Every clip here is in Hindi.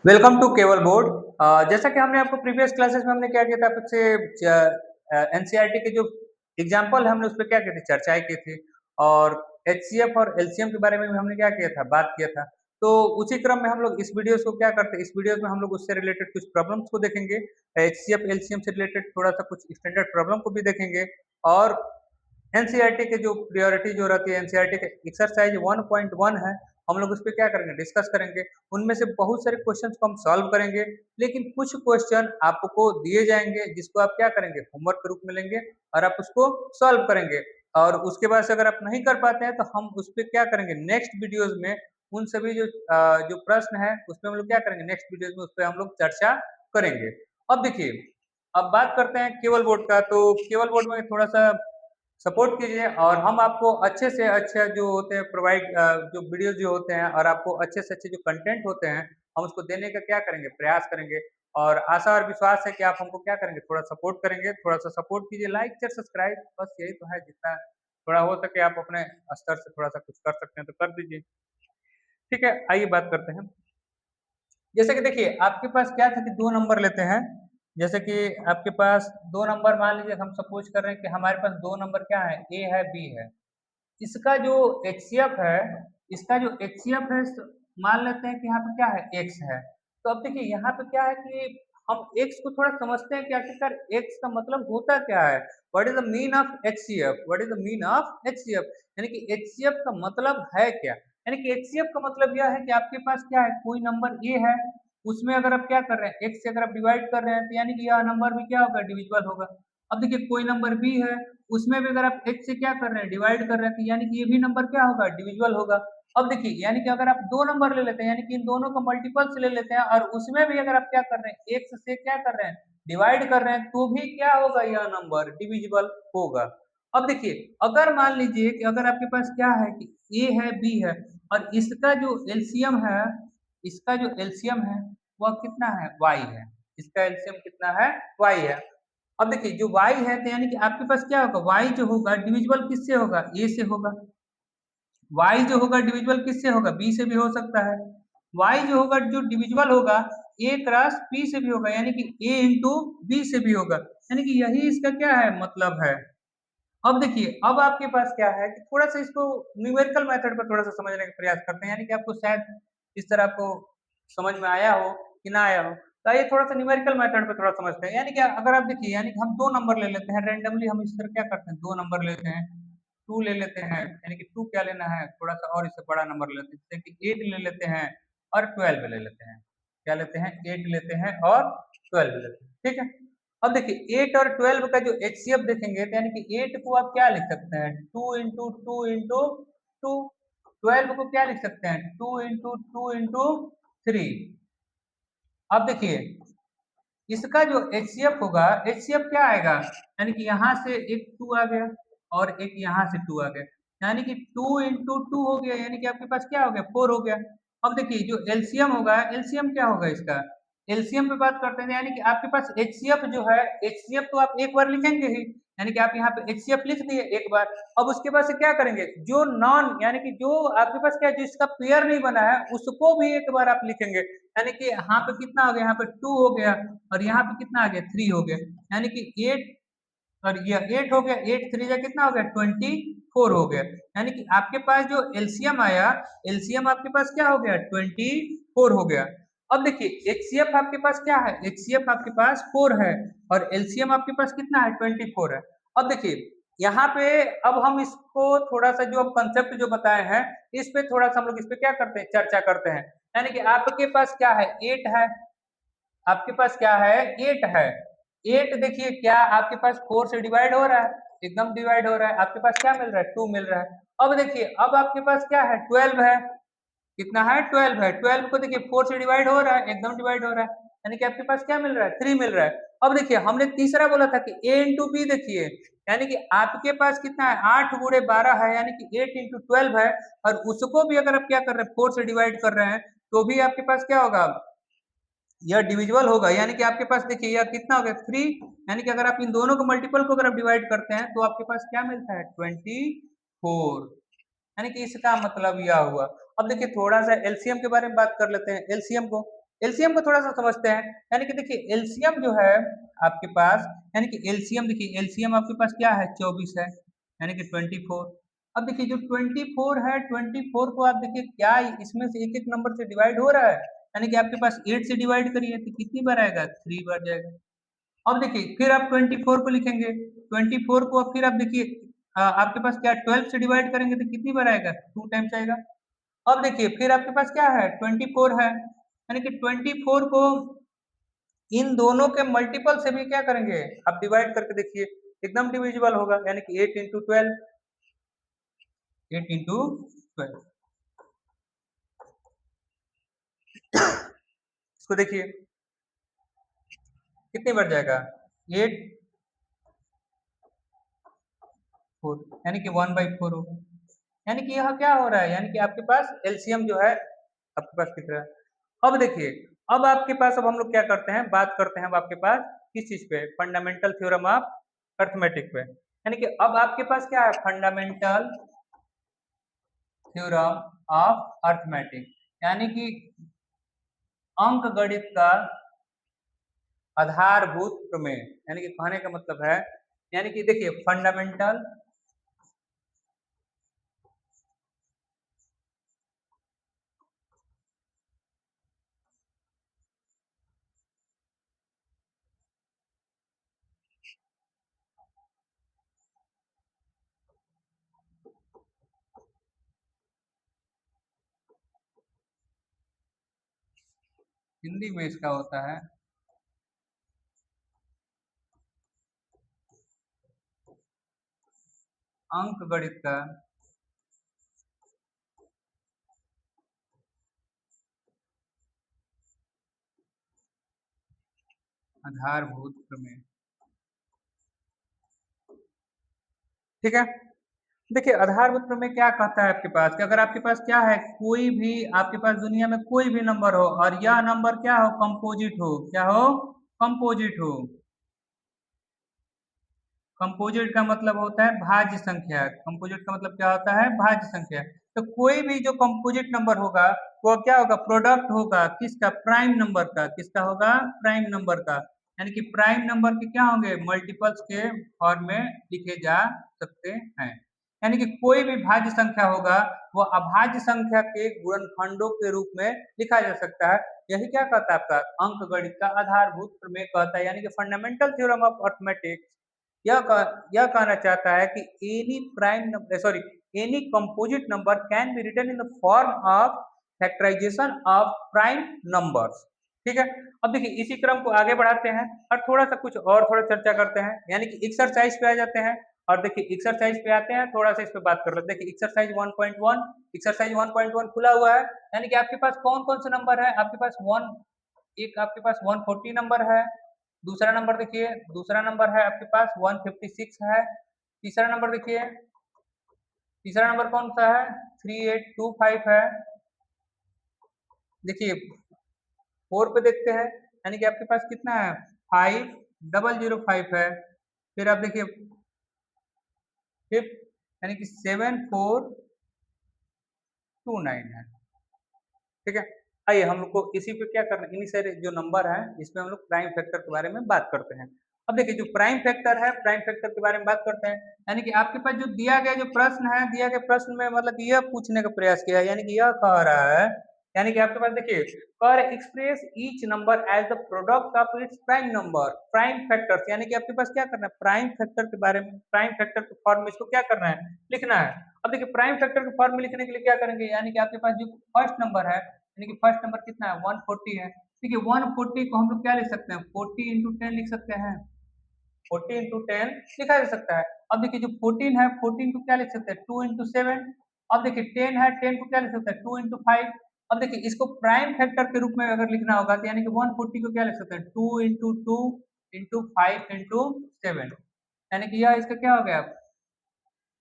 वेलकम टू केवल बोर्ड। जैसा कि हमने आपको प्रीवियस क्लासेस में हमने क्या किया था आपसे एनसीईआरटी के जो एग्जाम्पल हमने उस पर क्या किए थे, चर्चाएं की थी। और एचसीएफ और एलसीएम के बारे में भी हमने क्या किया था, बात किया था। तो उसी क्रम में हम लोग इस वीडियोस को क्या करते हैं, इस वीडियोस में हम लोग उससे रिलेटेड कुछ प्रॉब्लम्स को देखेंगे। एचसीएफ एलसीएम से रिलेटेड थोड़ा सा कुछ स्टैंडर्ड प्रॉब्लम को भी देखेंगे। और एनसीईआरटी के जो प्रायोरिटी जो रहती है, एनसीईआरटी के एक्सरसाइज 1.1 है, हम लोग उस पर क्या करेंगे, डिस्कस करेंगे। उनमें से बहुत सारे क्वेश्चंस को हम सॉल्व करेंगे, लेकिन कुछ क्वेश्चन आपको दिए जाएंगे जिसको आप क्या करेंगे, होमवर्क के रूप में लेंगे और आप उसको सॉल्व करेंगे। और उसके बाद से अगर आप नहीं कर पाते हैं तो हम उस पर क्या करेंगे, नेक्स्ट वीडियोज में उन सभी जो प्रश्न है उस पर हम लोग क्या करेंगे, नेक्स्ट वीडियोज में उस पर हम लोग चर्चा करेंगे। अब देखिए, अब बात करते हैं केवल बोर्ड का। तो केवल बोर्ड में थोड़ा सा सपोर्ट कीजिए और हम आपको अच्छे से अच्छे जो होते हैं प्रोवाइड, जो वीडियो जो होते हैं और आपको अच्छे से अच्छे जो कंटेंट होते हैं, हम उसको देने का क्या करेंगे, प्रयास करेंगे। और आशा और विश्वास है कि आप हमको क्या करेंगे, थोड़ा सपोर्ट करेंगे। थोड़ा सा सपोर्ट कीजिए, लाइक शेयर सब्सक्राइब, बस यही तो है। जितना थोड़ा हो सके आप अपने स्तर से थोड़ा सा कुछ कर सकते हैं तो कर दीजिए। ठीक है, आइए बात करते हैं। जैसे कि देखिए, आपके पास क्या था कि दो नंबर लेते हैं। जैसे कि आपके पास दो नंबर, मान लीजिए हम सपोज कर रहे हैं कि हमारे पास दो नंबर क्या है, ए है बी है। इसका जो एचसीएफ है, इसका जो एचसीएफ है, मान लेते हैं कि यहाँ पे क्या है, एक्स है। तो अब देखिए यहाँ पे क्या है कि हम एक्स को थोड़ा समझते हैं कि आखिरकार एक्स का मतलब होता क्या है। What is the mean of HCF, what is the mean of HCF, यानी कि एचसीएफ का मतलब है क्या। यानी कि एचसीएफ का मतलब यह है कि आपके पास क्या है, कोई नंबर ए है, उसमें अगर आप क्या कर रहे हैं, एक्स से अगर आप डिवाइड कर रहे हैं तो यानी कि यह नंबर भी क्या होगा, डिविजिबल होगा। अब देखिए कोई नंबर बी है, उसमें भी अगर आप एक्स से क्या कर रहे हैं, डिवाइड कर रहे हैं, तो यानी कि ये भी नंबर क्या होगा, डिविजिबल होगा। अब देखिए यानी कि अगर आप दो नंबर ले लेते हैं, यानी कि इन दोनों का मल्टीपल्स ले लेते हैं और उसमें भी अगर आप क्या कर रहे हैं, एक्स से क्या कर रहे हैं, डिवाइड कर रहे हैं, तो भी क्या होगा, यह नंबर डिविजिबल होगा। अब देखिए, अगर मान लीजिए कि अगर आपके पास क्या है कि ए है बी है और इसका जो एलसीएम है, इसका जो एलसीएम है वह कितना है, वाई है। इसका एलसीएम कितना है, वाई है। अब देखिए जो y है तो यानी कि आपके पास क्या होगा, y जो होगा डिविजिबल किससे होगा, a से होगा। y जो होगा डिविजिबल किससे होगा, b से भी हो सकता है। y जो होगा जो डिविजिबल होगा a क्रॉस p से भी होगा, यानी कि a इंटू बी से भी होगा। यानी कि यही इसका क्या है, मतलब है। अब देखिए, अब आपके पास क्या है कि थोड़ा सा इसको न्यूमेरिकल मेथड पर थोड़ा सा समझने का प्रयास करते हैं, यानी कि आपको शायद इस तरह आपको समझ में आया हो कि ना आया हो। तो आइए थोड़ा सा न्यूमेरिकल मेथड पे थोड़ा समझते हैं। यानी कि अगर आप देखिए, यानी कि हम दो नंबर ले लेते हैं रैंडमली, हम इस तरह क्या करते हैं, दो नंबर लेते हैं, टू ले लेते हैं, यानी कि टू क्या लेना है, थोड़ा सा और इससे बड़ा नंबर लेते हैं, जैसे कि एट ले लेते हैं और 12 ले लेते हैं। क्या लेते हैं, एट लेते हैं और 12 लेते हैं। ठीक है, अब देखिए 8 और 12 का जो एचसीएफ देखेंगे तो यानी कि 8 को आप क्या लिख सकते हैं, 2 इंटू 2 इंटू 2। 12 को क्या लिख सकते हैं, 2 इंटू 2 इंटू 3। अब देखिए इसका जो एचसीएफ होगा, एचसीएफ क्या आएगा, यानी कि यहाँ से एक 2 आ गया और एक यहाँ से 2 आ गया, यानी कि 2 इंटू 2 हो गया, यानी कि आपके पास क्या हो गया, 4 हो गया। अब देखिए जो एलसीएम होगा, एलसीएम क्या होगा इसका, एलसीएम पे बात करते हैं, यानी कि आपके पास एचसीएफ जो है, एचसीएफ तो आप एक बार लिखेंगे ही, यानी कि आप यहाँ पे एचसीएफ लिख दिए एक बार। अब उसके बाद से क्या करेंगे, जो नॉन यानी कि जो आपके पास क्या है, जिसका पेयर नहीं बना है उसको भी एक बार आप लिखेंगे। यानी कि यहाँ पे कितना हो गया, यहाँ पे 2 हो गया और यहाँ पे कितना आ गया, 3 हो गया, यानी कि 8 और यह 8 हो गया, 8 3 जा कितना हो गया, 24 हो गया। यानी कि आपके पास जो एलसीएम आया, एलसीएम आपके पास क्या हो गया, 24 हो गया। अब देखिए एचसीएफ आपके पास क्या है, एचसीएफ आपके पास 4 है और एलसीएम आपके पास कितना है, 24 है। अब देखिए यहाँ पे, अब हम इसको थोड़ा सा जो कंसेप्ट जो बताए हैं, इस पे थोड़ा सा हम लोग इस पे क्या करते हैं, चर्चा करते हैं। यानी कि आपके पास क्या है, 8 है, आपके पास क्या है, 8 है। 8 देखिए क्या आपके पास 4 से डिवाइड हो रहा है, एकदम डिवाइड हो रहा है, आपके पास क्या मिल रहा है, 2 मिल रहा है। अब देखिए अब आपके पास क्या है, 12 है, कितना है, 12 है। 12 को देखिए 4 से डिवाइड हो रहा है, एकदम डिवाइड हो रहा है, यानी कि आपके पास क्या मिल रहा है, 3 मिल रहा है। अब देखिए हमने तीसरा बोला था कि a इंटू बी, देखिए यानी कि आपके पास कितना है, 8 गुणे 12 है, यानी कि 8 इंटू 12 है। और उसको भी अगर आप क्या कर रहे हैं, 4 से डिवाइड कर रहे हैं, तो भी आपके पास क्या होगा, यह डिविजिबल होगा। यानी कि आपके पास देखिए यह कितना हो गया, 3, यानी कि अगर आप इन दोनों को मल्टीपल को अगर आप डिवाइड करते हैं तो आपके पास क्या मिलता है, 24, यानी कि इसका मतलब यह हुआ। अब देखिए थोड़ा सा एलसीएम के बारे में बात कर लेते हैं, एलसीएम को। एलसीएम को थोड़ा सा समझते हैं। यानी कि देखिए एलसीएम जो है आपके पास, यानी कि एलसीएम देखिए, एलसीएम आपके पास क्या है 24 है, यानी कि 24। अब देखिए जो 24 है, 24 को आप देखिए क्या इसमें से एक एक नंबर से डिवाइड हो रहा है, यानी कि आपके पास 8 से डिवाइड करिए तो कितनी बार आएगा, 3 बार जाएगा। अब देखिए फिर आप 24 को लिखेंगे, 24 को फिर आप देखिए आपके पास क्या 12 से डिवाइड करेंगे तो कितनी बार आएगा, 2 टाइम्स आएगा। अब देखिए फिर आपके पास क्या है 24 है, यानी कि 24 को इन दोनों के मल्टीपल से भी क्या करेंगे आप डिवाइड करके देखिए, एकदम डिविजिबल होगा, यानी कि 8 इंटू 12, 8 इंटू 12। इसको देखिए कितनी बार जाएगा, 8 4, यानी कि 1/4 होगा। यानी कि यहाँ क्या हो रहा है, यानी कि आपके पास एलसीएम जो है आपके पास कितना है। अब देखिए, अब आपके पास, अब हम लोग क्या करते हैं, बात करते हैं अब आपके पास किस चीज पे, फंडामेंटल थ्योरम ऑफ अर्थमेटिक पे। यानी कि अब आपके पास क्या है, फंडामेंटल थ्योरम ऑफ अर्थमेटिक, यानी कि अंक गणित का आधारभूत प्रमेय। यानी कि कहने का मतलब है, यानी कि देखिए फंडामेंटल हिंदी में इसका होता है अंक गणित का आधारभूत प्रमेय। ठीक है, देखिए आधारभूत प्रमेय क्या कहता है आपके पास कि अगर आपके पास क्या है, कोई भी आपके पास दुनिया में कोई भी नंबर हो और यह नंबर क्या हो, कंपोजिट हो, क्या हो, कंपोजिट हो। कंपोजिट का मतलब होता है भाज्य संख्या, कंपोजिट का मतलब क्या होता है, भाज्य संख्या। तो कोई भी जो कंपोजिट नंबर होगा वो क्या होगा, प्रोडक्ट होगा किसका, प्राइम नंबर का, किसका होगा, प्राइम नंबर का। यानी कि प्राइम नंबर के क्या होंगे, मल्टीपल्स के फॉर्म में लिखे जा सकते हैं। यानी कि कोई भी भाज्य संख्या होगा वो अभाज्य संख्या के गुणनखंडों के रूप में लिखा जा सकता है। यही क्या कहता है आपका अंक गणित का आधारभूत प्रमेय कहता है। यानी कि फंडामेंटल थ्योरम ऑफ अर्थमेटिक्स यह कहना चाहता है कि any prime number, sorry, any composite number can be written in the form of factorization of prime numbers. ठीक है, अब देखिए इसी क्रम को आगे बढ़ाते हैं और थोड़ा सा कुछ और थोड़ा चर्चा करते हैं, यानी कि एक्सरसाइज पे आ जाते हैं। और देखिए एक्सरसाइज पे आते हैं, थोड़ा सा इस पे बात कर लेते हैं। देखिए एक्सरसाइज 1.1, एक्सरसाइज 1.1 खुला हुआ है। यानी कि आपके पास कौन कौन से नंबर है, आपके पास एक आपके पास 140 नंबर है। दूसरा नंबर देखिए, दूसरा नंबर है आपके पास 156 है। तीसरा नंबर देखिए, तीसरा नंबर कौन सा है, 3825 है। देखिए 4 पे देखते हैं, यानी कि आपके पास कितना है, 5005 है। फिर आप देखिए फिफ्थ, यानी कि 7429 है। ठीक है, आइए हम लोग को इसी पे क्या करना है, इन्हीं सारे जो नंबर हैं इसमें हम लोग प्राइम फैक्टर के बारे में बात करते हैं। अब देखिए जो प्राइम फैक्टर है, प्राइम फैक्टर के बारे में बात करते हैं। यानी कि आपके पास जो दिया गया जो प्रश्न है, दिया गया प्रश्न में मतलब यह पूछने का प्रयास किया है, यानी कि यह कह रहा है, यानी कि आपके पास देखिए कह रहे express each number as the product of its prime number, prime factors. यानी कि आपके पास क्या करना है, प्राइम फैक्टर के बारे में, प्राइम फैक्टर के फॉर्म में इसको क्या करना है, लिखना है। अब देखिए प्राइम फैक्टर के फॉर्म में लिखने के लिए क्या करेंगे, यानी कि आपके पास जो फर्स्ट नंबर है, यानी कि फर्स्ट नंबर कितना है, 140 है। ठीक है, 140 को हम लोग क्या लिख सकते हैं, 40 इंटू 10 लिख सकते हैं, 40 इंटू 10 लिखा जा सकता है। अब देखिए जो 14 है, 14 को क्या लिख सकते हैं, 2 इंटू 7। अब देखिए 10 है, 10 को क्या लिख सकते हैं, 2 इंटू 5। अब देखिए इसको प्राइम फैक्टर के रूप में अगर लिखना होगा तो यानी कि 140 को क्या लिख सकते हैं, 2 इंटू 2 इंटू 5 इंटू 7, यानी कि यह इसका क्या हो गया,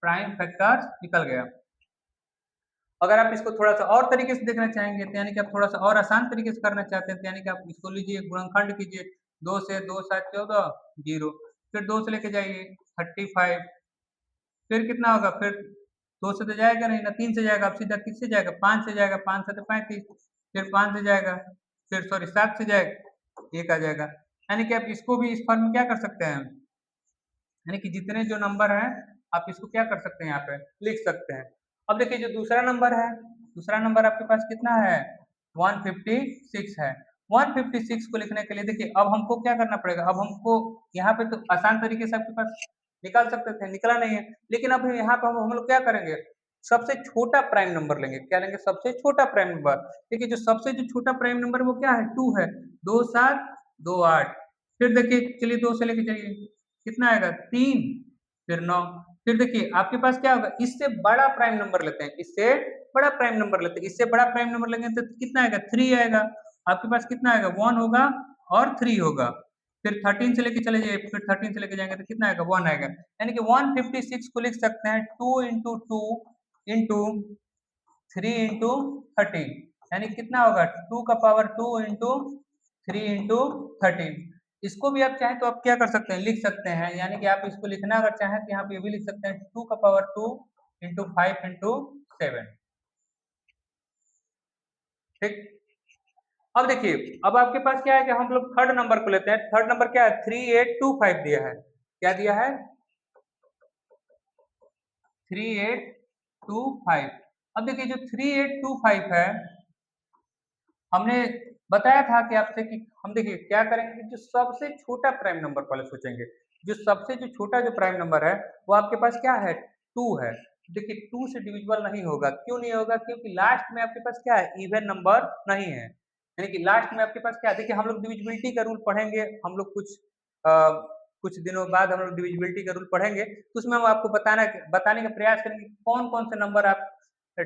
प्राइम फैक्टर निकल गया। अगर आप इसको थोड़ा सा और तरीके से देखना चाहेंगे तो यानी कि आप थोड़ा सा और आसान तरीके से करना चाहते हैं तो यानी कि आप इसको लीजिए, गुणनखंड कीजिए, 2 से 2 7 14 0, फिर 2 से लेके जाइए 35, फिर कितना होगा, फिर 2 से तो जाएगा नहीं ना, 3 से जाएगा, अब सीधा किससे जाएगा, 5 से जाएगा, 5 से तो 35, फिर 5 से जाएगा फिर सॉरी 7 से जाएगा 1 आ जाएगा, यानी कि आप इसको भी इस फॉर्म में क्या कर सकते हैं, यानी कि जितने जो नंबर हैं आप इसको क्या कर सकते हैं यहाँ पे लिख सकते हैं। अब देखिए जो दूसरा नंबर है, दूसरा नंबर आपके पास कितना है 156 है। 156 को लिखने के लिए देखिए अब हमको क्या करना पड़ेगा, अब हमको यहाँ पे तो आसान तरीके से आपके पास निकाल सकते थे, निकला नहीं है, लेकिन अब यहाँ पे हम लोग क्या करेंगे, सबसे छोटा प्राइम नंबर लेंगे। क्या लेंगे, सबसे छोटा प्राइम नंबर। देखिए जो सबसे जो छोटा प्राइम नंबर वो क्या है 2 है, 2 7 2 8। फिर देखिए चलिए 2 से लेके चलिए कितना आएगा 3, फिर 9। फिर देखिए आपके पास क्या होगा, इससे बड़ा प्राइम नंबर लेते हैं, इससे बड़ा प्राइम नंबर लेते हैं, इससे बड़ा प्राइम नंबर लेंगे तो कितना आएगा 3 आएगा। आपके पास कितना आएगा 1 होगा और 3 होगा। फिर 13 से लेके चले जाइए, फिर 13 से लेके जाएंगे तो कितना आएगा 1 आएगा। यानी कि 156 को लिख सकते हैं 2 इंटू 2 इंटू 3 इंटू 13, यानी कितना होगा 2 का पावर 2 इंटू 3 इंटू 13। इसको भी आप चाहें तो आप क्या कर सकते हैं लिख सकते हैं, यानी कि आप इसको लिखना अगर चाहें तो यहाँ पे ये भी लिख सकते हैं 2 का पावर 2 इंटू 5 इंटू 7। ठीक। अब देखिए अब आपके पास क्या है कि हम लोग थर्ड नंबर को लेते हैं। थर्ड नंबर क्या है 3825 दिया है। क्या दिया है 3825। अब देखिए जो 3825 है, हमने बताया था कि आपसे कि हम देखिए क्या करेंगे कि जो सबसे छोटा प्राइम नंबर पहले सोचेंगे। जो सबसे जो छोटा जो प्राइम नंबर है वो आपके पास क्या है 2 है। देखिए 2 से डिविजिबल नहीं होगा, क्यों नहीं होगा, क्योंकि लास्ट में आपके पास क्या है इवन नंबर नहीं है। यानी कि लास्ट में आपके पास क्या है, देखिए हम लोग डिविजिबिलिटी का रूल पढ़ेंगे, हम लोग कुछ दिनों बाद हम लोग डिविजिबिलिटी का रूल पढ़ेंगे, तो उसमें हम आपको बताने का प्रयास करेंगे कौन कौन से नंबर आप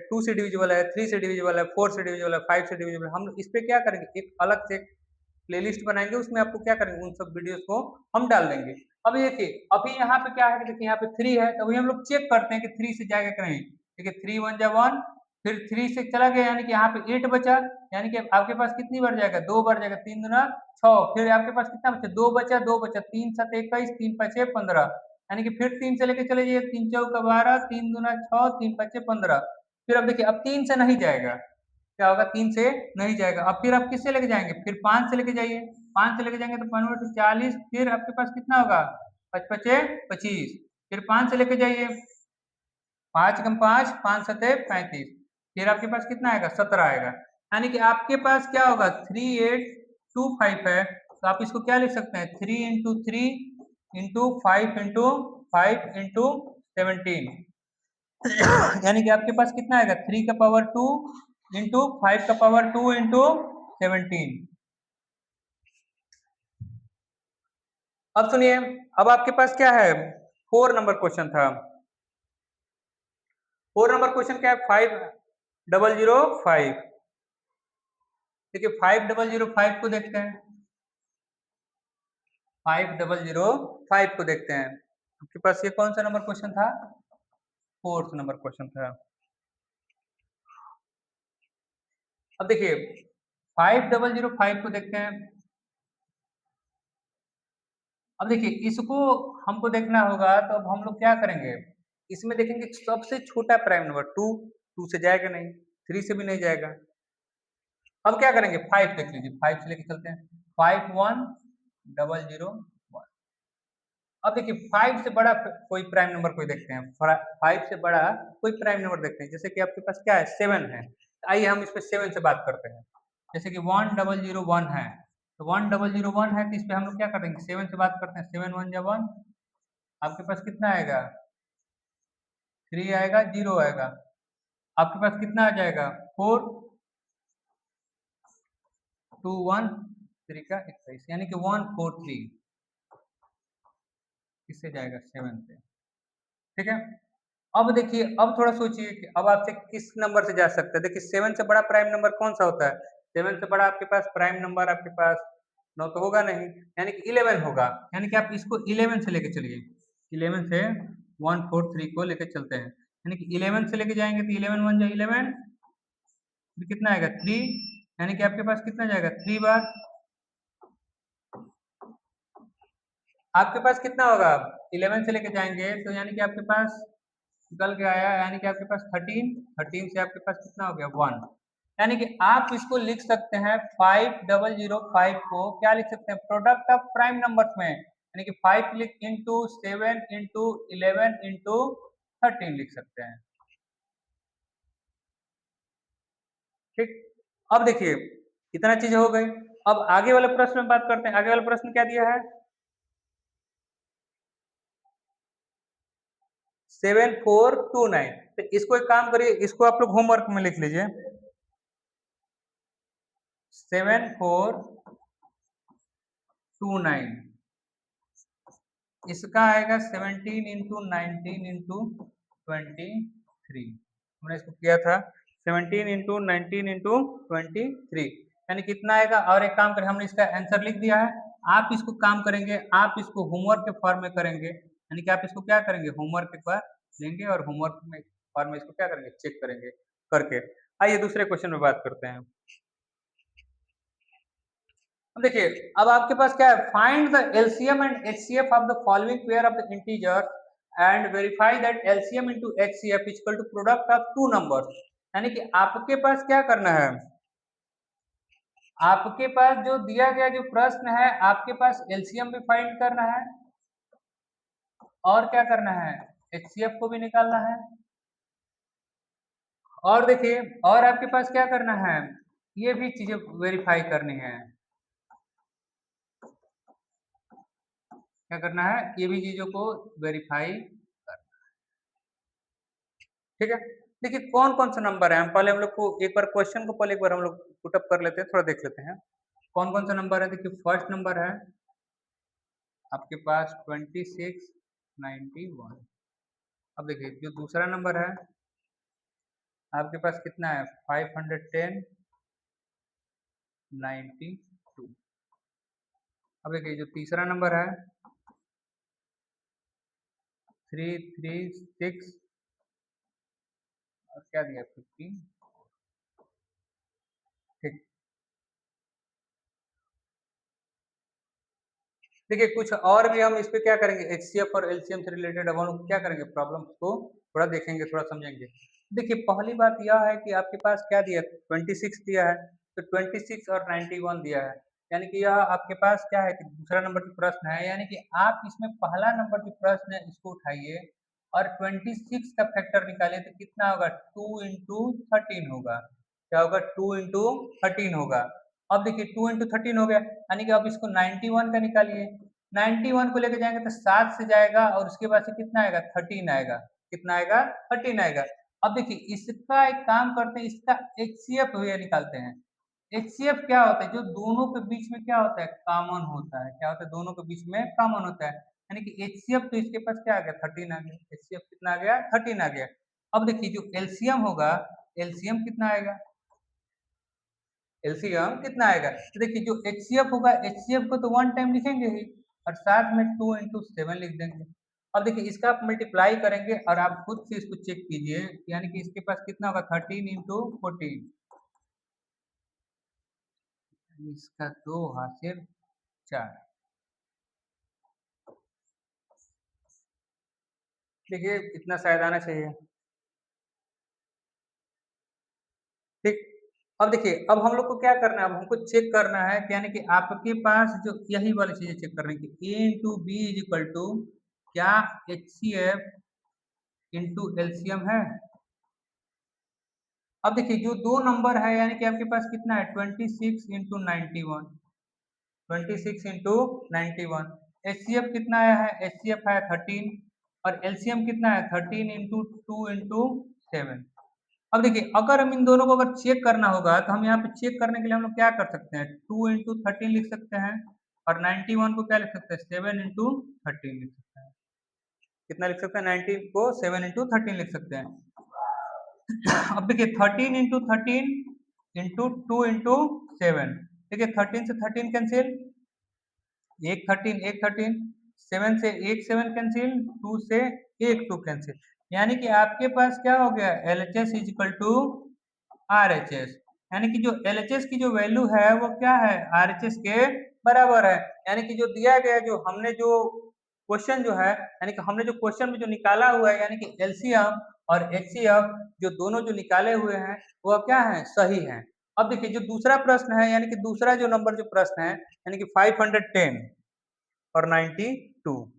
2 से डिविजिबल है, 3 से डिविजिबल है, 4 से डिविजिबल है, 5 से डिविजिबल है। हम इस पे क्या करेंगे एक अलग से प्लेलिस्ट बनाएंगे, उसमें आपको क्या करेंगे उन सब वीडियोस को हम डाल देंगे। अभी देखिए अभी यहाँ पे क्या है कि देखिए यहाँ पे 3 है, तो अभी हम लोग चेक करते हैं कि 3 से जाएगा कि नहीं। देखिए 3 1 जा 1, फिर 3 से चला गया यानी कि यहाँ पे 8 बचा, यानी कि आपके पास कितनी बार जाएगा 2 बार जाएगा, 3 दूना 6। फिर आपके पास कितना बचा 2 बचा, 2 बचा, 3 7 21, 3 5 15, यानी कि फिर 3 से लेके चले जाइए 3 चौका 12, 3 दूना 6, 3 5 15। फिर अब देखिए अब 3 से नहीं जाएगा, क्या होगा 3 से नहीं जाएगा। अब फिर आप किससे लेके जाएंगे, फिर 5 से लेके जाइए, 5 से लेके जाएंगे तो 5 बटे 40, फिर आपके पास कितना होगा 5 पचे 25। फिर 5 से लेके जाइए, 5 कम 5 5 सते 35, फिर आपके पास कितना आएगा 17 आएगा। यानी कि आपके पास क्या होगा 3825 है, तो आप इसको क्या लिख सकते हैं 3 इंटू 3 इंटू 5 इंटू 5 इंटू 17। यानी कि आपके पास कितना आएगा 3 का पावर 2 इंटू 5 का पावर 2 इंटू 17। अब सुनिए, अब आपके पास क्या है 4 नंबर क्वेश्चन था। 4 नंबर क्वेश्चन क्या है 5005। देखिए 5005 को देखते हैं, 5005 को देखते हैं। आपके पास ये कौन सा नंबर क्वेश्चन था, 4th नंबर क्वेश्चन था। अब देखिए 5005 को देखते हैं। अब देखिए इसको हमको देखना होगा, तो अब हम लोग क्या करेंगे, इसमें देखेंगे सबसे छोटा प्राइम नंबर 2, 2 से जाएगा नहीं, 3 से भी नहीं जाएगा। अब क्या करेंगे 5 देख लीजिए, 5 से लेके चलते हैं 51001। अब देखिए 5 से बड़ा कोई प्राइम नंबर कोई देखते हैं, 5 से बड़ा कोई प्राइम नंबर देखते हैं, जैसे कि आपके पास क्या है 7 है। आइए हम इस पे 7 से बात करते हैं। जैसे कि 1001 है, तो 1001 है तो इस पे हम लोग क्या करेंगे 7 से बात करते हैं। 7 1 जा 1, आपके पास कितना आएगा 3 आएगा, 0 आएगा। आपके पास कितना आ जाएगा 4 2 1 3 का 21, यानी कि 143 इससे जाएगा 7 से। ठीक है। अब देखिए अब थोड़ा सोचिए कि अब आपसे किस नंबर से जा सकते हैं। देखिए 7 से बड़ा प्राइम नंबर कौन सा होता है, 7 से बड़ा आपके पास प्राइम नंबर आपके पास 9 तो होगा नहीं, यानी कि 11 होगा। यानी कि आप इसको 11 से लेके चलिए, 11 से 143 को लेके चलते हैं, यानी कि 11 से लेके जाएंगे तो 11 1 जा 11, फिर कितना आएगा 3, यानी कि आपके पास कितना जाएगा 3 बार। आपके पास कितना होगा 11 से लेके जाएंगे तो यानी कि आपके पास निकल के आया, यानी कि आपके पास 13, 13 से आपके पास कितना हो गया 1, यानी कि आप इसको लिख सकते हैं 5005 को क्या लिख सकते हैं, प्रोडक्ट ऑफ प्राइम नंबर्स में, यानी कि 5 लिख इंटू 7 इंटू 11 इंटू 13 लिख सकते हैं। ठीक, अब देखिए इतना चीज हो गई। अब आगे वाले प्रश्न में बात करते हैं। आगे वाला प्रश्न क्या दिया है, 7429। तो इसको एक काम करिए, इसको आप लोग होमवर्क में लिख लीजिए। 7429 इसका आएगा 17 इंटू 19 इंटू 23। हमने इसको किया था 17 इंटू 19 इंटू 23, यानी कितना आएगा। और एक काम करें, हमने इसका आंसर लिख दिया है। आप इसको काम करेंगे, आप इसको होमवर्क के फॉर्म में करेंगे, यानी कि आप इसको क्या करेंगे, होमवर्क एक बार लेंगे और होमवर्क में फॉर्म में इसको क्या करेंगे, चेक करेंगे करके। आइए दूसरे क्वेश्चन में बात करते हैं। अब देखिए, अब आपके पास क्या है, find the LCM and HCF of the following pair of the integer and verify that LCM into HCF is equal to product of two numbers. यानी कि आपके पास क्या करना है, आपके पास जो दिया गया जो प्रश्न है, आपके पास एलसीएम भी फाइंड करना है और क्या करना है, एचसीएफ को भी निकालना है। और देखिए, और आपके पास क्या करना है, ये भी चीजें वेरीफाई करनी है। क्या करना है, ये भी चीजों को वेरीफाई करना। ठीक है, देखिए कौन कौन से नंबर है, हम पहले हम लोग को एक बार क्वेश्चन को पहले एक बार हम लोग पुटअप कर लेते हैं, थोड़ा देख लेते हैं कौन कौन सा नंबर है। देखिए फर्स्ट नंबर है आपके पास 2691। अब देखिए जो दूसरा नंबर है आपके पास कितना है, 51092। अब देखिए जो तीसरा नंबर है 336 और क्या दिया 50। ठीक, देखिए कुछ और भी हम इस पे क्या करेंगे, एचसीएफ और एलसीएम से रिलेटेड अब हम लोग क्या करेंगे, प्रॉब्लम्स को थोड़ा देखेंगे, थोड़ा समझेंगे। देखिए पहली बात यह है कि आपके पास क्या दिया, 26 दिया है, तो 26 और 91 दिया है, यानी कि यह आपके पास क्या है कि दूसरा नंबर जो प्रश्न है, यानी कि आप इसमें पहला नंबर जो प्रश्न है इसको उठाइए और 26 का फैक्टर निकालिए, तो कितना होगा, 2 इंटू 13 होगा। क्या होगा, 2 इंटू 13 होगा। अब देखिए 2 इंटू 13 हो गया, यानी कि अब इसको 91 का निकालिए। 91 को लेके जाएंगे तो 7 से जाएगा और उसके बाद से कितना आएगा, 13 आएगा। कितना आएगा, 13 आएगा। अब देखिए इसका एक काम करते हैं, इसका एचसीएफ ये निकालते हैं। एचसीएफ क्या होता है, जो दोनों के बीच में क्या होता है, कॉमन होता है। क्या होता है, दोनों के बीच में कॉमन होता है, यानी कि एचसीएफ तो इसके पास क्या आ गया, 13 आ गया। एचसीएफ कितना आ गया, 13 आ गया। अब देखिए जो एलसीएम होगा, एलसीएम कितना आएगा, एलसीएम कितना आएगा, तो देखिए जो एचसीएफ होगा, एचसीएफ को तो वन टाइम लिखेंगे ही और साथ में 2 इंटू 7 लिख देंगे। अब देखिए इसका आप मल्टीप्लाई करेंगे और आप खुद से इसको चेक कीजिए, यानी कि इसके पास कितना होगा, 13 इंटू 14, इसका 2 हासिल 4। देखिए इतना शायद आना चाहिए। ठीक, अब देखिए अब हम लोग को क्या करना है, अब हमको चेक करना है कि यानी कि आपके पास जो यही वाली चीजें चेक करने की, A into B is equal to क्या H C F into LCM है। अब देखिए जो दो नंबर है, यानी कि आपके पास कितना है, 26 into 91, 26 into 91। H C F कितना आया है, एच सी एफ है 13 और एलसीएम कितना है, 13 इंटू 2 इंटू 7। अब देखिए अगर हम इन दोनों को अगर चेक करना होगा तो हम यहाँ पे चेक करने के लिए हम लोग क्या कर सकते हैं, 2 इंटू 13 लिख सकते हैं और 91 को क्या लिख सकते हैं, 7 इंटू 13 लिख सकते हैं। कितना लिख सकते हैं, 19 को 7 इंटू 13 लिख सकते हैं। अब देखिए 13 इंटू 13 इंटू 2 इंटू 7, देखिए 13 से 13 कैंसिल, एक 13 एक 13, 7 से एक 7 कैंसिल, 2 से एक 2 कैंसिल, यानी कि आपके पास क्या हो गया, L H S is equal to R H S, यानी कि जो एल एच एस की जो वैल्यू है वो क्या है, आर एच एस के बराबर है। यानी कि जो दिया गया, जो हमने जो क्वेश्चन जो है, यानी कि हमने जो क्वेश्चन में जो निकाला हुआ है, यानी कि एलसीएम और एचसीएफ जो दोनों जो निकाले हुए हैं वो क्या है, सही है। अब देखिए जो दूसरा प्रश्न है, यानी कि दूसरा जो नंबर जो प्रश्न है, यानी कि 510 और 92,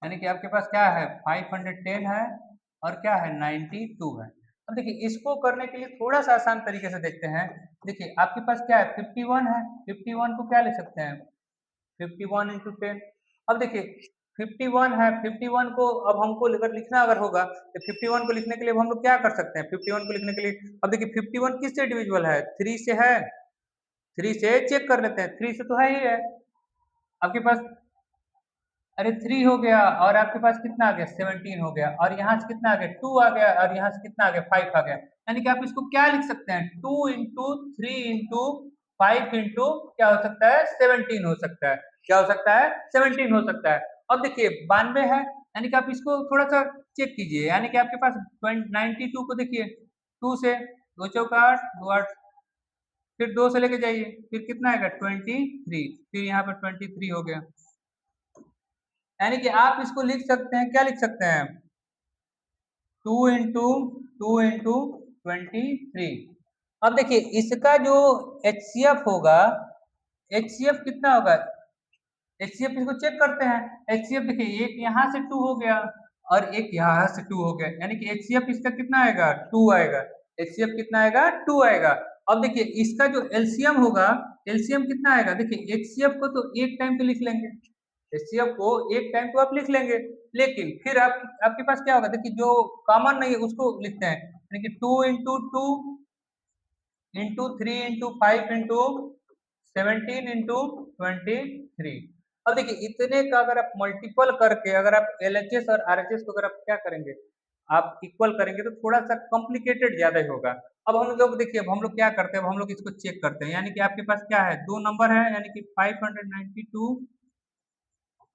यानी कि आपके पास क्या है, 510 है और क्या है, 92 है। अब देखिए इसको करने के लिए थोड़ा सा आसान तरीके से देखते हैं। देखिए आपके पास क्या है, 51 है, 51 को क्या लिख सकते हैं, 51 इंटू 10। अब देखिए 51 है, 51 को अब हमको अगर लिखना अगर होगा तो 51 को लिखने के लिए अब हम लोग क्या कर सकते हैं, 51 को लिखने के लिए अब देखिए 51 किससे डिविजिबल है, 3 से है, 3 से चेक कर लेते हैं, 3 से तो है ही है। आपके पास अरे 3 हो गया और आपके पास कितना आ गया, 17 हो गया, और यहाँ से कितना आ गया, 2 आ गया, और यहाँ से कितना आ गया, 5 आ गया। यानी कि आप इसको क्या लिख सकते हैं, 2 इंटू 3 इंटू 5 इंटू क्या हो सकता है, 17 हो सकता है। क्या हो सकता है, 17 हो सकता है। अब देखिए 92 है, यानी कि आप इसको थोड़ा सा चेक कीजिए, यानी कि आपके पास 92 को देखिए 2 से, 2 चौका 8, 2 8, फिर 2 से लेके जाइए, फिर कितना आएगा 23, फिर यहाँ पर 23 हो गया। यानी कि आप इसको लिख सकते हैं, क्या लिख सकते हैं, 2 इंटू 23। अब देखिए इसका जो HCF होगा, HCF कितना होगा, HCF इसको चेक करते हैं। HCF देखिए एक यहाँ से 2 हो गया और एक यहाँ से 2 हो गया, यानी कि HCF इसका कितना आएगा, 2 आएगा। HCF कितना आएगा, 2 आएगा। अब देखिए इसका जो LCM होगा, LCM कितना आएगा, देखिए HCF को तो एक टाइम पे लिख लेंगे, HCF को एक टाइम को आप लिख लेंगे, लेकिन फिर आप आपके पास क्या होगा, देखिए जो कॉमन नहीं है उसको लिखते हैं, यानी कि 2 इंटू 2 इंटू 5 इंटू 17 इंटू 23। अब देखिए इतने का अगर आप मल्टीपल करके अगर आप LHS और RHS को अगर आप क्या करेंगे, आप इक्वल करेंगे तो थोड़ा सा कॉम्प्लिकेटेड ज्यादा ही होगा। अब हम लोग देखिए, अब हम लोग क्या करते हैं, अब हम लोग इसको चेक करते हैं, यानी कि आपके पास क्या है, दो नंबर है, यानी कि 592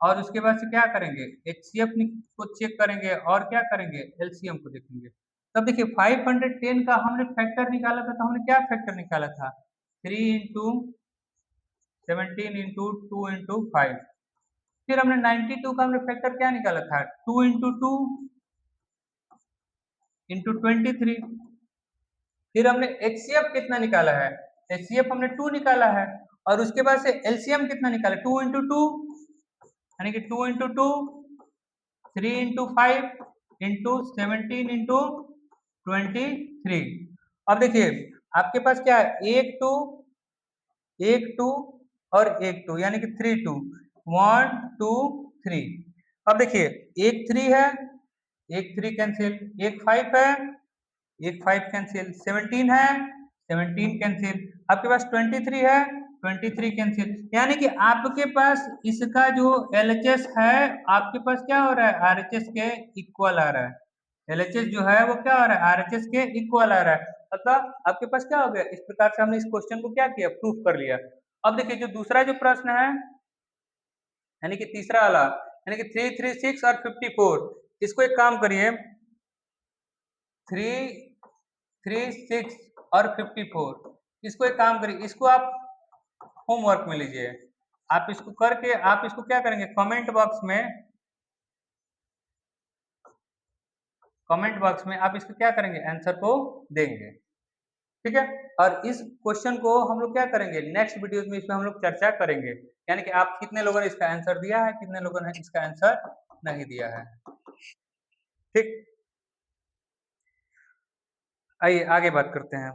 और उसके बाद से क्या करेंगे, HCF को चेक करेंगे और क्या करेंगे, LCM को देखेंगे। तब देखिए 510 का हमने फैक्टर निकाला था, तो हमने क्या फैक्टर निकाला था, 3 इंटू 17 इंटू 2 इंटू 5। फिर हमने 92 का हमने फैक्टर क्या निकाला था, 2 इंटू 2 इंटू 23। फिर हमने HCF कितना निकाला है, HCF हमने 2 निकाला है, और उसके बाद से LCM कितना निकाला, 2 इंटू 2, यानी कि 2 इंटू 2, 3 इंटू 5 इंटू 17 इंटू 23। अब देखिए आपके पास क्या है, एक टू और एक टू, यानी कि 3 2, 1 2 3। अब देखिए एक 3 है, एक 3 कैंसिल, एक 5 है, एक 5 कैंसिल, 17 है, 17 कैंसिल, आपके पास 23 है, 23 कैंसिल, यानी कि आपके पास इसका जो LHS है, आपके पास क्या हो रहा है, RHS के इक्वल आ रहा है। LHS जो है वो क्या हो रहा है, RHS के इक्वल आ रहा है। अतः आपके पास क्या हो गया, इस प्रकार से हमने इस क्वेश्चन को क्या किया, प्रूफ कर लिया। अब देखिए जो दूसरा जो प्रश्न है, यानी कि तीसरा वाला, यानी कि 336 और 54, इसको एक काम करिए, 336 और 54, इसको एक काम करिए, इसको आप होमवर्क में लीजिए। आप इसको करके आप इसको क्या करेंगे, कमेंट बॉक्स में आप इसको क्या करेंगे, आंसर को देंगे, ठीक है। और इस क्वेश्चन को हम लोग क्या करेंगे, नेक्स्ट वीडियोस में इसमें हम लोग चर्चा करेंगे, यानी कि आप कितने लोगों ने इसका आंसर दिया है, कितने लोगों ने इसका आंसर नहीं दिया है, ठीक। आइए आगे बात करते हैं।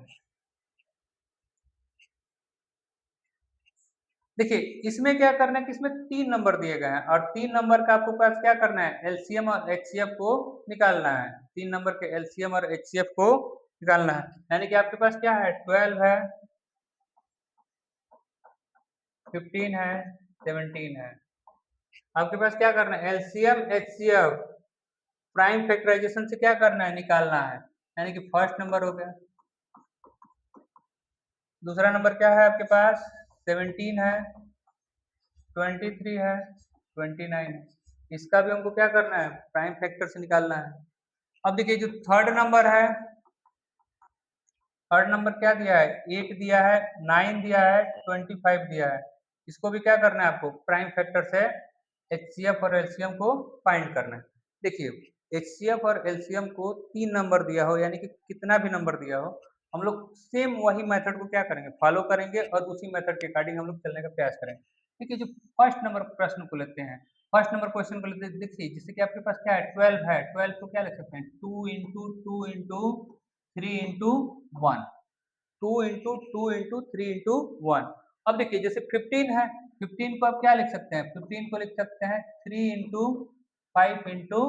देखिए इसमें क्या करना है कि इसमें 3 नंबर दिए गए हैं, और 3 नंबर का आपको पास क्या करना है, LCM और HCF को निकालना है। 3 नंबर के LCM और HCF को निकालना है, यानी कि आपके पास क्या है, 12 है, 15 है, 17 है। आपके पास क्या करना है, LCM HCF प्राइम फैक्टराइजेशन से क्या करना है, निकालना है, यानी कि फर्स्ट नंबर हो गया। दूसरा नंबर क्या है आपके पास, 17 है, 23 है, 29 है, इसका भी हमको क्या करना है, प्राइम फैक्टर से निकालना है। अब देखिए जो थर्ड नंबर क्या दिया है, 8 दिया है, 9 दिया है, 25 दिया है, इसको भी क्या करना है आपको, प्राइम फैक्टर से HCF और LCM को फाइंड करना है। देखिए एचसीएफ और एलसीएम को 3 नंबर दिया हो, यानी कि कितना भी नंबर दिया हो, हम लोग सेम वही मेथड को क्या करेंगे, फॉलो करेंगे और उसी मेथड के अकॉर्डिंग हम लोग चलने का प्रयास करेंगे। देखिए, जो फर्स्ट नंबर प्रश्न को लेते हैं, फर्स्ट नंबर क्वेश्चन को लेते हैं, देखिए जैसे कि आपके पास क्या है, 12 है, 12 को क्या लिख सकते हैं, 2 into 2 into 3 into 1, 2 into 2 into 3 into 1। अब देखिए जैसे 15 है, 15 को आप क्या लिख सकते हैं, 15 को लिख सकते हैं 3 इंटू 5 इंटू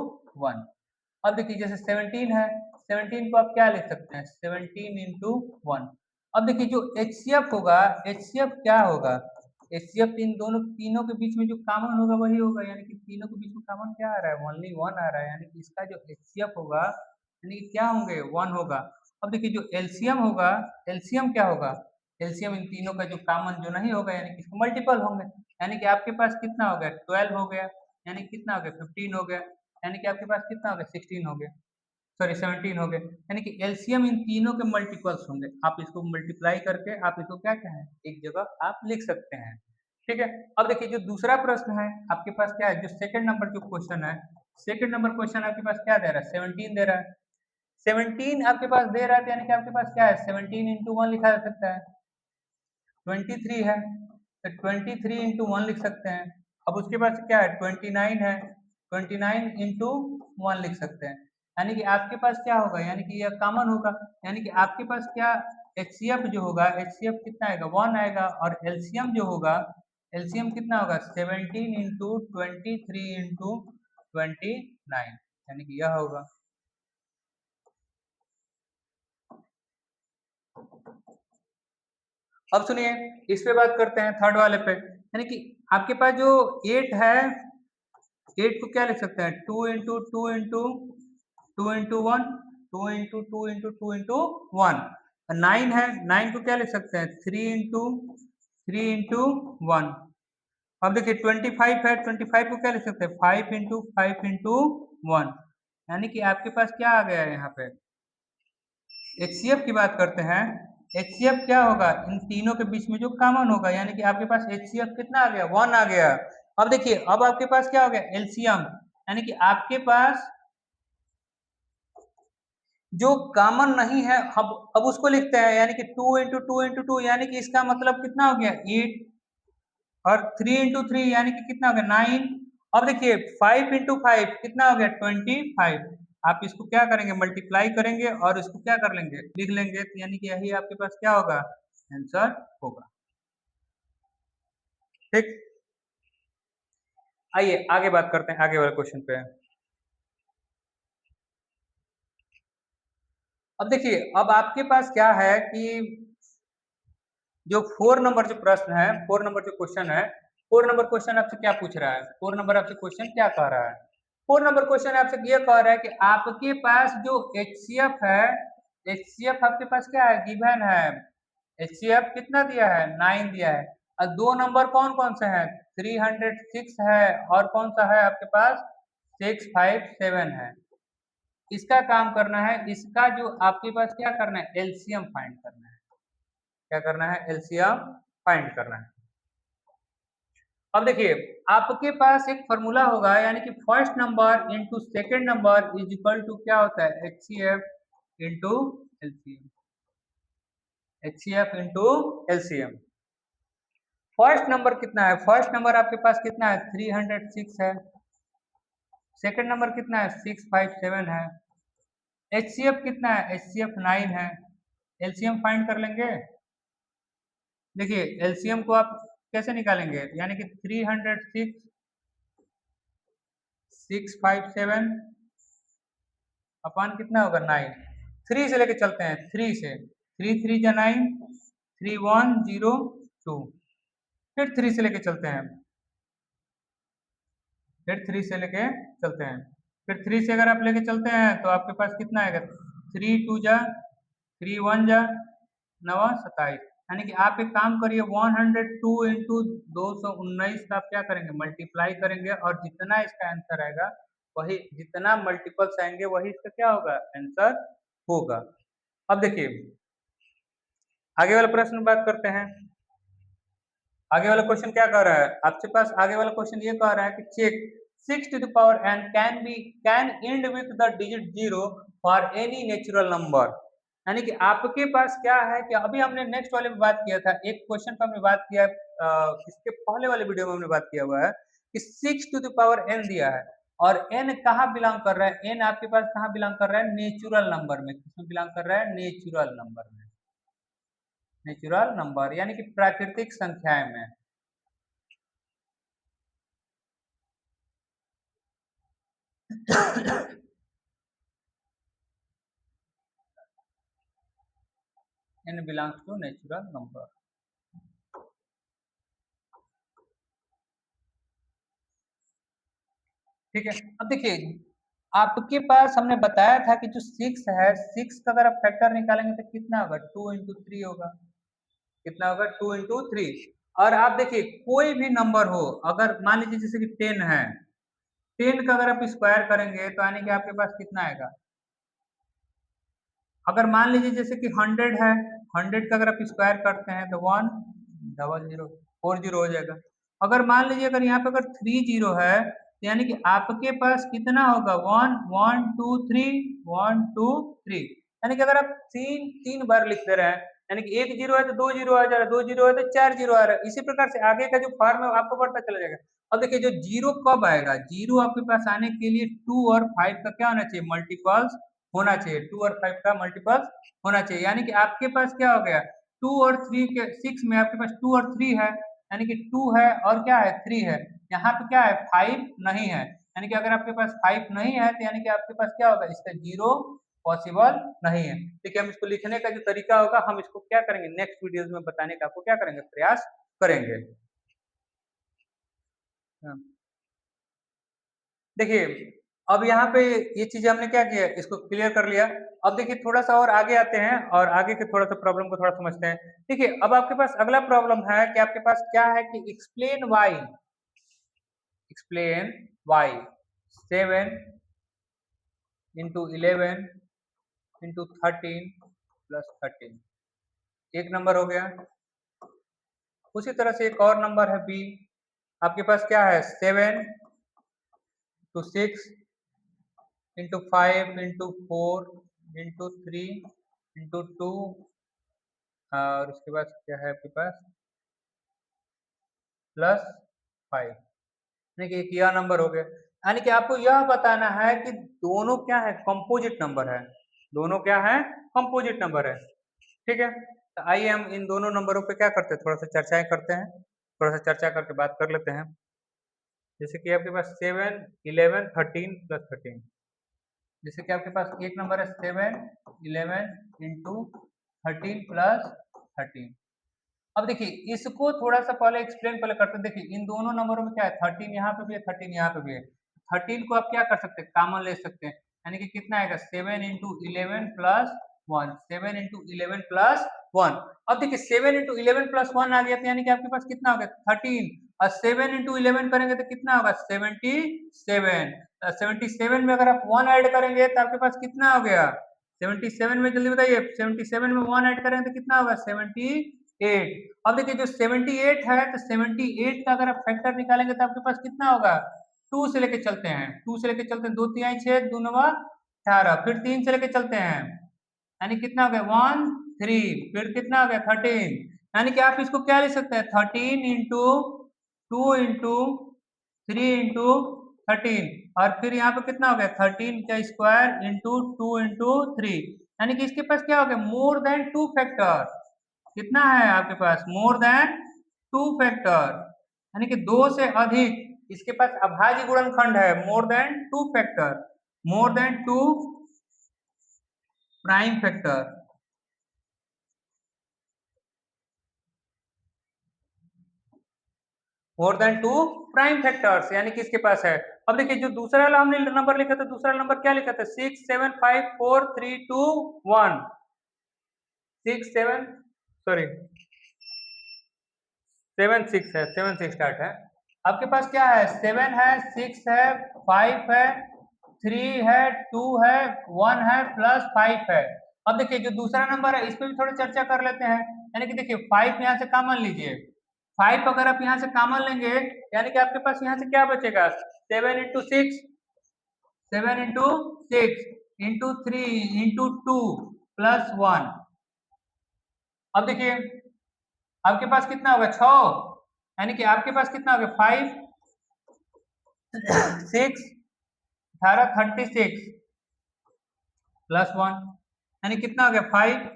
1। अब देखिए जैसे 17 है, 17 को आप क्या लिख सकते हैं, 17 इंटू 1। अब देखिए जो एचसीएफ होगा, एचसीएफ क्या होगा, एचसीएफ इन दोनों तीनों के बीच में जो कॉमन होगा वही होगा, यानी कि तीनों के बीच में कॉमन क्या आ रहा है, ओनली 1 आ रहा है, यानी कि इसका जो एचसीएफ होगा यानी कि क्या होंगे, 1 होगा। अब देखिए जो एलसीएम होगा, एलसीएम क्या होगा, एलसीएम इन तीनों का जो कॉमन जो नहीं होगा यानी कि इसके मल्टीपल होंगे, यानी कि आपके पास कितना हो गया, 12 हो गया, यानी कि कितना हो गया, 15 हो गया, यानी कि आपके पास कितना हो गया, 16 हो गया, सॉरी 17 हो गए, यानी कि एलसीएम इन तीनों के मल्टीपल्स होंगे। आप इसको मल्टीप्लाई करके आप इसको क्या क्या है, एक जगह आप लिख सकते हैं। ठीक है। अब देखिए जो दूसरा प्रश्न है आपके पास क्या है, जो सेकंड नंबर जो क्वेश्चन है, सेकंड नंबर क्वेश्चन आपके पास क्या दे रहा है, 17 दे रहा है। 17 आपके पास दे रहा है, यानी कि आपके पास क्या है, 17 इंटू 1 लिखा जा सकता है। 23 है तो 23 इंटू 1 लिख सकते हैं। अब उसके बाद क्या है, 29 है, 29 इंटू 1 लिख सकते हैं। यानी कि आपके पास क्या होगा, यानी कि यह कॉमन होगा, यानी कि आपके पास क्या एचसीएफ जो होगा, एचसीएफ कितना आएगा, 1 आएगा, और एलसीएम जो होगा, एलसीएम कितना होगा, 17 इंटू 23 इंटू 29, यानी कि यह होगा। अब सुनिए, इस पे बात करते हैं थर्ड वाले पे, यानी कि आपके पास जो 8 है, 8 को क्या लिख सकते हैं, 2 into 2 into 2 into 1, 2 into 2 into 2 into 1। 9 है, 9 को क्या लिख सकते हैं, 3 इंटू 3 इंटू 1। अब देखिए 25 है, 25 को क्या लिख सकते हैं, 5 इंटू 5 इंटू 1, यानी कि आपके पास क्या आ गया है यहाँ पे, एचसीएफ की बात करते हैं। एचसीएफ क्या होगा, इन तीनों के बीच में जो कॉमन होगा, यानी कि आपके पास एचसीएफ कितना आ गया, 1 आ गया। अब देखिए अब आपके पास क्या हो गया, एलसीएम, यानी कि आपके पास जो कॉमन नहीं है, अब उसको लिखते हैं, यानी कि 2 इंटू 2 इंटू 2, यानी कि इसका मतलब कितना हो गया, 8, और 3 इंटू 3 यानी कि कितना हो गया, 9। अब देखिए 5 इंटू 5 कितना हो गया, 25। आप इसको क्या करेंगे, मल्टीप्लाई करेंगे और इसको क्या कर लेंगे, लिख लेंगे, तो यानी कि यही आपके पास क्या होगा, आंसर होगा। ठीक, आइए आगे बात करते हैं, आगे वाले क्वेश्चन पे। अब देखिए अब आपके पास क्या है कि जो 4 नंबर जो प्रश्न है, 4 नंबर जो क्वेश्चन है, 4 नंबर क्वेश्चन आपसे क्या पूछ रहा है, 4 नंबर आपसे क्वेश्चन क्या कह रहा है, 4 नंबर क्वेश्चन आपसे ये कह रहा है कि आपके पास जो एचसीएफ है, एचसीएफ आपके पास क्या है, गिवन है, एचसीएफ कितना दिया है, 9 दिया है, और दो नंबर कौन कौन से हैं, 306 है, और कौन सा है आपके पास, 657 है। इसका काम करना है, इसका जो आपके पास क्या करना है, एलसीएम फाइंड करना है। क्या करना है, एलसीएम फाइंड करना है। अब देखिए आपके पास एक फॉर्मूला होगा, यानी कि first number into second number is equal to क्या होता है, HCF into LCM, HCF into LCM. First number कितना है, फर्स्ट नंबर आपके पास कितना है, 306 है, सेकेंड नंबर कितना है, 657 है, एचसीएफ कितना है, एचसीएफ 9 है, एलसीएम फाइंड कर लेंगे। देखिए एलसीएम को आप कैसे निकालेंगे, यानी कि 306 657 अपान कितना होगा, 9, 3 से लेके चलते हैं, 3 से, 3 3 जा 9, 3 1 0 2, फिर 3 से लेके चलते हैं, फिर 3 से लेके चलते हैं, फिर 3 से अगर आप लेके चलते हैं तो आपके पास कितना आएगा, 3 2 जा 3 1 जा 9 27, यानी कि आप एक काम करिए, 102 इंटू 219 का आप क्या करेंगे, मल्टीप्लाई करेंगे, और जितना इसका आंसर आएगा वही, जितना मल्टीपल्स आएंगे वही इसका क्या होगा, आंसर होगा। अब देखिए आगे वाला प्रश्न बात करते हैं। आगे वाला क्वेश्चन क्या कह रहा है आपके पास, आगे वाला क्वेश्चन ये कह रहा है कि check 6 to the power n can end with the digit 0 for any natural number। यानी कि आपके पास क्या है कि अभी हमने नेक्स्ट वाले में बात किया था, एक क्वेश्चन पे हमने बात किया, इसके पहले वाले वीडियो में हमने बात किया हुआ है कि 6 to the power n दिया है और n कहाँ बिलोंग कर रहा है, n आपके पास कहाँ बिलोंग कर रहा है, नेचुरल नंबर में। किसमें बिलोंग कर रहा है, नेचुरल नंबर में, नेचुरल नंबर यानी कि प्राकृतिक संख्याएं में। n belongs to natural number। ठीक है, अब देखिए आपके पास हमने बताया था कि जो 6 है, 6 का अगर आप फैक्टर निकालेंगे तो कितना होगा, 2 into 3 होगा। कितना होगा, 2 into 3। और आप देखिए कोई भी नंबर हो, अगर मान लीजिए जैसे कि 10 है, 10 का अगर आप स्क्वायर करेंगे तो यानी कि आपके पास कितना आएगा। अगर मान लीजिए जैसे कि 100 है, 100 का अगर आप स्क्वायर करते हैं तो 10040 हो जाएगा। अगर मान लीजिए अगर यहाँ पे अगर 30 है तो यानी कि आपके पास कितना होगा, 1 1 2 3 1 2 3। यानी कि अगर आप तीन बार लिख दे रहे हैं, यानी कि 1 0 है तो 2 0 आ जा रहा है, 2 0 है तो 4 0 आ रहा है। इसी प्रकार से आगे का जो फॉर्म है आपको बढ़ता चला जाएगा। अब देखिए जो जीरो कब आएगा, जीरो आपके पास आने के लिए 2 और 5 का क्या होना चाहिए, मल्टीपल्स होना चाहिए। 2 और 5 का मल्टीपल्स होना चाहिए, यानी कि आपके पास क्या हो गया, 2 और 3 के 6 में आपके पास 2 और 3 है, यानी कि 2 है और क्या है, 3 है। यहाँ पे क्या है, 5 नहीं है, यानी कि अगर आपके पास 5 नहीं है तो यानी कि आपके पास क्या होगा, इसका जीरो पॉसिबल नहीं है। देखिए हम इसको लिखने का जो तरीका होगा हम इसको क्या करेंगे, नेक्स्ट वीडियोस में बताने का आपको क्या करेंगे, प्रयास करेंगे। देखिए अब यहाँ पे ये चीजें हमने क्या किया, इसको क्लियर कर लिया। अब देखिए थोड़ा सा और आगे आते हैं और आगे के थोड़ा सा प्रॉब्लम को थोड़ा समझते हैं। देखिए अब आपके पास अगला प्रॉब्लम है कि आपके पास क्या है कि explain why 7 into 11 into 13 plus 13, एक नंबर हो गया। उसी तरह से एक और नंबर है बी, आपके पास क्या है, 7 to 6 into 5 into 4 into 3 into 2 और उसके बाद क्या है आपके पास प्लस 5, यानी कि एक यह नंबर हो गया। यानी कि आपको यह बताना है कि दोनों क्या है, कंपोजिट नंबर है, दोनों क्या है, कंपोजिट नंबर है। ठीक है, तो आइए हम इन दोनों नंबरों पे क्या करते हैं, थोड़ा सा चर्चाएं करते हैं, थोड़ा सा चर्चा करके बात कर लेते हैं। जैसे कि आपके पास 7 11 13 प्लस 13, जैसे कि आपके पास एक नंबर है 7 11 इंटू 13 प्लस 13। अब देखिए इसको थोड़ा सा पहले एक्सप्लेन पहले करते हैं। देखिए इन दोनों नंबरों में क्या है, 13 यहाँ पे भी है, 13 यहाँ पे भी है। 13 को आप क्या कर सकते हैं, कॉमन ले सकते हैं, यानी कि कितना आएगा, 7 इंटू 11 प्लस 1, 7 इंटू 11 प्लस 1। अब देखिए 7 इंटू 11 प्लस 1 आ गया तो यानी कि आपके पास कितना हो गया, 13, और 7 इंटू 11 करेंगे तो कितना होगा, 77। 77 में अगर आप 1 ऐड करेंगे तो आपके पास कितना हो गया, 77 में, जल्दी बताइए, 77 में 1 ऐड करेंगे तो कितना होगा, 78। अब देखिए जो 78 है तो 78 का अगर आप फैक्टर निकालेंगे तो आपके पास कितना होगा, 2 से लेके चलते हैं, 2 से लेके चलते हैं, 2 3 6 2 9 18, फिर 3 से लेके चलते हैं, यानी कितना हो गया 1 3, फिर कितना हो गया 13, यानी कि आप इसको क्या लिख सकते हैं, 13 इंटू 2 इंटू 3 इंटू 13, और फिर यहाँ पे कितना हो गया 13 का स्क्वायर इंटू 2 इंटू 3, यानी कि इसके पास क्या हो गया, मोर देन 2 फैक्टर। कितना है आपके पास, मोर देन 2 फैक्टर, यानी कि 2 से अधिक, इसके पास अभाज्य गुणनखंड है, more than 2 factor, more than 2 prime factor. More than 2 prime factors, यानी कि इसके पास है। अब देखिए जो दूसरा वाला हमने नंबर लिखा था, दूसरा नंबर क्या लिखा था, 6 7 5 4 3 2 1, 6 7 सॉरी 7 6 है, 7 से स्टार्ट है। आपके पास क्या है, 7 है, 6 है, 5 है, 3 है, 2 है, 1 है, प्लस 5 है। अब देखिए जो दूसरा नंबर है इस पे भी थोड़ी चर्चा कर लेते हैं, यानी कि देखिए 5 यहाँ से कॉमन लीजिए, 5 अगर आप यहाँ से कॉमन लेंगे यानी कि आपके पास यहाँ से क्या बचेगा 7 into 6 7 into 6 into 3 into 2 plus 1। अब देखिए आपके पास कितना होगा 6 यानी कि आपके पास कितना होगा 5 6 18 36 प्लस 1 यानी कितना हो गया 5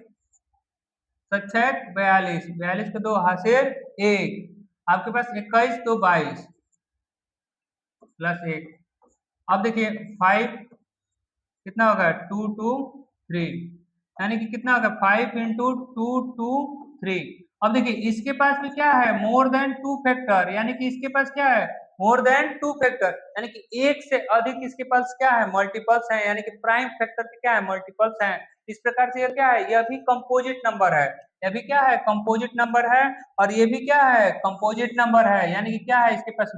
7 42 42 के 2 हासिल 1 आपके पास 21 2 22 प्लस 1। अब देखिए 5 कितना होगा 2 2 3 यानी कि कितना होगा 5 इंटू 2 2 3। अब देखिए इसके पास भी क्या है मोर देन 2 फैक्टर यानी कि इसके पास क्या है मोर देन 2 फैक्टर यानी कि एक से अधिक इसके पास क्या है मल्टीपल्स हैं यानी कि प्राइम फैक्टर के क्या है मल्टीपल्स हैं। इस प्रकार से ये क्या है यह भी कंपोजिट नंबर है यह भी क्या है कंपोजिट नंबर है और ये भी क्या है कंपोजिट नंबर है यानी कि क्या है इसके पास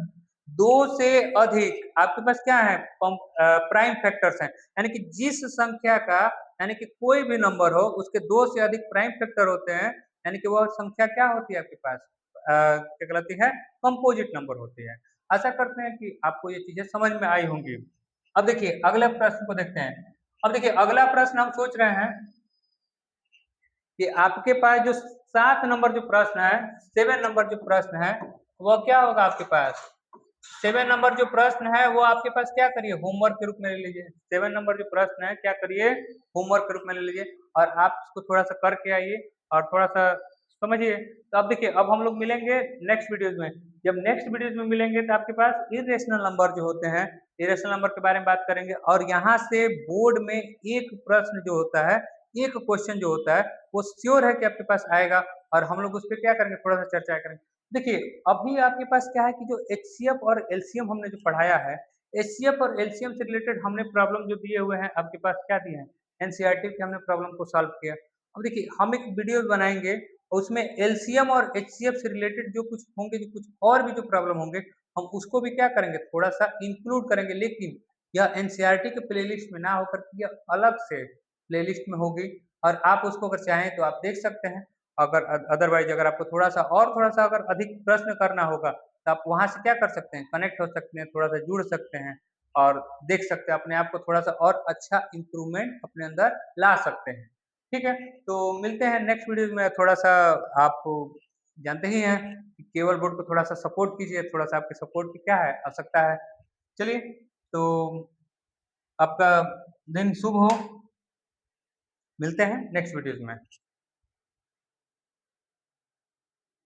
दो से अधिक आपके पास क्या है प्राइम फैक्टर्स हैं यानी कि जिस संख्या का यानी कि कोई भी नंबर हो उसके दो से अधिक प्राइम फैक्टर होते हैं यानी कि वह संख्या क्या होती है आपके पास क्या कहलाती है कंपोजिट नंबर होती है। आशा करते हैं कि आपको ये चीजें समझ में आई होंगी। अब देखिए अगले प्रश्न को देखते हैं। अब देखिए अगला प्रश्न हम सोच रहे हैं कि आपके पास जो 7 नंबर जो प्रश्न है 7 नंबर जो प्रश्न है वह क्या होगा आपके पास 7 नंबर जो प्रश्न है वो आपके पास क्या करिए होमवर्क के रूप में ले लीजिए। 7 नंबर जो प्रश्न है क्या करिए होमवर्क के रूप में ले लीजिए और आप इसको थोड़ा सा करके आइए और थोड़ा सा समझिए। तो अब देखिए अब हम लोग मिलेंगे नेक्स्ट वीडियोज में। जब नेक्स्ट वीडियोज में मिलेंगे तो आपके पास इरेशनल नंबर जो होते हैं इरेशनल नंबर के बारे में बात करेंगे और यहाँ से बोर्ड में एक प्रश्न जो होता है एक क्वेश्चन जो होता है वो श्योर है कि आपके पास आएगा और हम लोग उस पर क्या करेंगे थोड़ा सा चर्चा करेंगे। देखिए अभी आपके पास क्या है कि जो एचसीएफ और एलसीएम हमने जो पढ़ाया है एचसीएफ और एलसीएम से रिलेटेड हमने प्रॉब्लम जो दिए हुए हैं आपके पास क्या दिए हैं एनसीईआरटी के हमने प्रॉब्लम को सॉल्व किया। अब देखिए हम एक वीडियो बनाएंगे उसमें एलसीएम और एचसीएफ से रिलेटेड जो कुछ होंगे जो कुछ और भी जो प्रॉब्लम होंगे हम उसको भी क्या करेंगे थोड़ा सा इंक्लूड करेंगे लेकिन यह एनसीईआरटी के प्लेलिस्ट में ना होकर यह अलग से प्लेलिस्ट में होगी और आप उसको अगर चाहें तो आप देख सकते हैं। अगर अदरवाइज अगर आपको थोड़ा सा अगर अधिक प्रश्न करना होगा तो आप वहां से क्या कर सकते हैं कनेक्ट हो सकते हैं थोड़ा सा जुड़ सकते हैं और देख सकते हैं अपने आप को थोड़ा सा और अच्छा इंप्रूवमेंट अपने अंदर ला सकते हैं। ठीक है तो मिलते हैं नेक्स्ट वीडियो में। थोड़ा सा आप जानते ही हैं कि केबल बोर्ड को थोड़ा सा सपोर्ट कीजिए थोड़ा सा आपके सपोर्ट की क्या है आवश्यकता है। चलिए तो आपका दिन शुभ हो। मिलते हैं नेक्स्ट वीडियोज में।